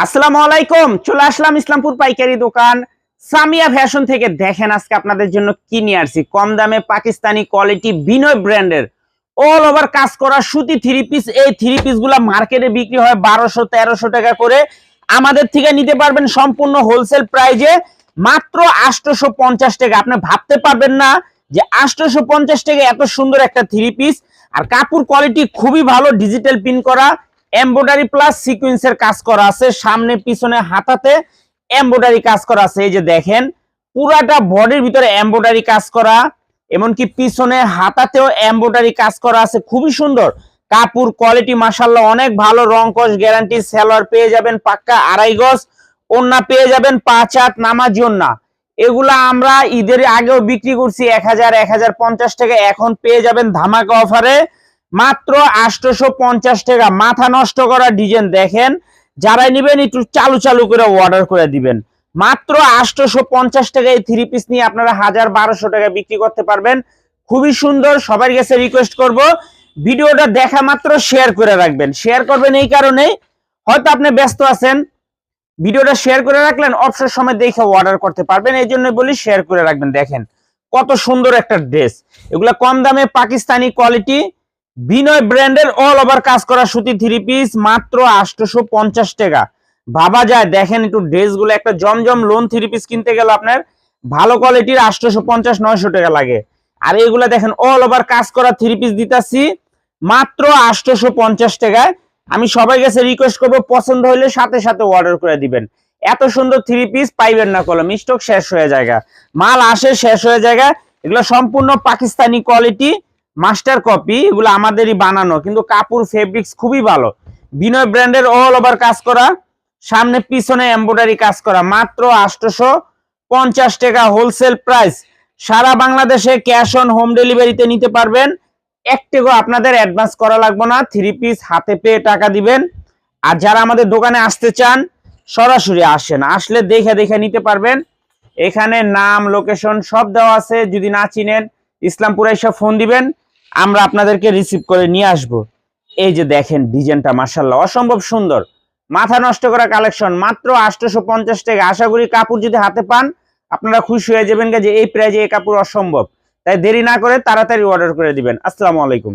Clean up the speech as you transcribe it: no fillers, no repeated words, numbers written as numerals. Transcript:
আসসালামু আলাইকুম। চলে আসলাম ইসলামপুর পাইকারি দোকান সামিয়া ফ্যাশন থেকে। দেখেন আজকে আপনাদের জন্য কি নিয়ে আসছি। কম দামে পাকিস্তানি কোয়ালিটি বিনয় ব্র্যান্ডের অল ওভার কাজ করা সুতি থ্রি পিস। এই থ্রি পিস গুলা মার্কেটে বিক্রি হয় 1200-1300 টাকা করে। আমাদের থেকে নিতে পারবেন সম্পূর্ণ হোলসেল প্রাইজে মাত্র 850 টাকা। আপনি ভাবতে পারবেন না যে 850 টাকা এত সুন্দর একটা থ্রি পিস। আর কাপড় কোয়ালিটি খুবই ভালো, ডিজিটাল প্রিন্ট করা, এমব্রয়ডারি প্লাস সিকোয়েন্সের কাজ করা আছে। সামনে পিছনে হাতাতে এমব্রয়ডারি কাজ করা আছে। এই যে দেখেন পুরাটা বডির ভিতরে এমব্রয়ডারি কাজ করা, এমনকি পিছনে হাতাতেও এমব্রয়ডারি কাজ করা আছে। খুবই সুন্দর কাপড় কোয়ালিটি মাশাআল্লাহ অনেক ভালো। রং কস গ্যারান্টি। সেলোয়ার পেয়ে যাবেন পাক্কা 2.5 গজ, ওন্না পেয়ে যাবেন 5 হাত নামাজি ওন্না। এগুলা আমরা ঈদের আগেও বিক্রি করছি 1000-1050 টাকা। এখন পেয়ে যাবেন ধামাকা অফারে মাত্র 850 টাকা। মাথা নষ্ট করা ডিজাইন দেখেন, যারাই নেবেন একটু চালু চালু করে অর্ডার করে দিবেন। মাত্র 850 টাকা এই থ্রি পিস নিয়ে আপনারা 1000-1200 টাকা বিক্রি করতে পারবেন। খুবই সুন্দর। সবার কাছে রিকোয়েস্ট করব ভিডিওটা দেখা মাত্র শেয়ার করে রাখবেন। শেয়ার করবেন এই কারণেই, হয়তো আপনি ব্যস্ত আছেন, ভিডিওটা শেয়ার করে রাখলেন অবসর সময় দেখে অর্ডার করতে পারবেন। এই জন্য বলি শেয়ার করে রাখবেন। দেখেন কত সুন্দর একটা ড্রেস। এগুলা কম দামে পাকিস্তানি কোয়ালিটি বিনয় ব্র্যান্ডের অল ওভার কাজ করা সুতি থ্রি পিস মাত্র 850 টাকা। ভাবা যায় দেখেন একটু ড্রেসগুলো, একটা জমজম লোন থ্রি পিস কিনতে গেলে আপনার ভালো কোয়ালিটির 850-900 টাকা লাগে। আর এগুলা দেখেন অল ওভার কাজ করা থ্রি পিস দিতাছি মাত্র 850 টাকায়। আমি সবাই কাছে রিকোয়েস্ট করবো পছন্দ হলে সাথে সাথে অর্ডার করে দিবেন। এত সুন্দর থ্রি পিস পাইবেন না কলম, স্টক শেষ হয়ে যায়, মাল আসে শেষ হয়ে যায়। এগুলো সম্পূর্ণ পাকিস্তানি কোয়ালিটি মাস্টার কপি। এগুলো আমাদেরই বানানো, কিন্তু কাপড় ফেব্রিক্স খুবই ভালো। বিনয় ব্র্যান্ডের অল ওভার কাজ করা, সামনে পিছনে এমব্রয়ডারি কাজ করা মাত্র 850 টাকা হোলসেল প্রাইস। সারা বাংলাদেশে ক্যাশ অন হোম ডেলিভারিতে নিতে পারবেন। একটিও আপনাদের অ্যাডভান্স করা লাগবে না, থ্রি পিস হাতে পেয়ে টাকা দিবেন। আর যারা আমাদের দোকানে আসতে চান সরাসরি আসেন, আসলে দেখে দেখে নিতে পারবেন। এখানে নাম লোকেশন সব দেওয়া আছে। যদি না চিনেন ইসলামপুর এসে ফোন দিবেন, আমরা আপনাদেরকে রিসিভ করে নিয়ে আসব। এই যে দেখেন ডিজাইনটা মাশাআল্লাহ অসম্ভব সুন্দর, মাথা নষ্ট করা কালেকশন মাত্র 850 টাকা। আশা করি কাপড় যদি হাতে পান আপনারা খুশি হয়ে যাবেন যে এই প্রাইজে এই কাপড় অসম্ভব। তাই দেরি না করে তাড়াতাড়ি অর্ডার করে দিবেন। আসসালামু আলাইকুম।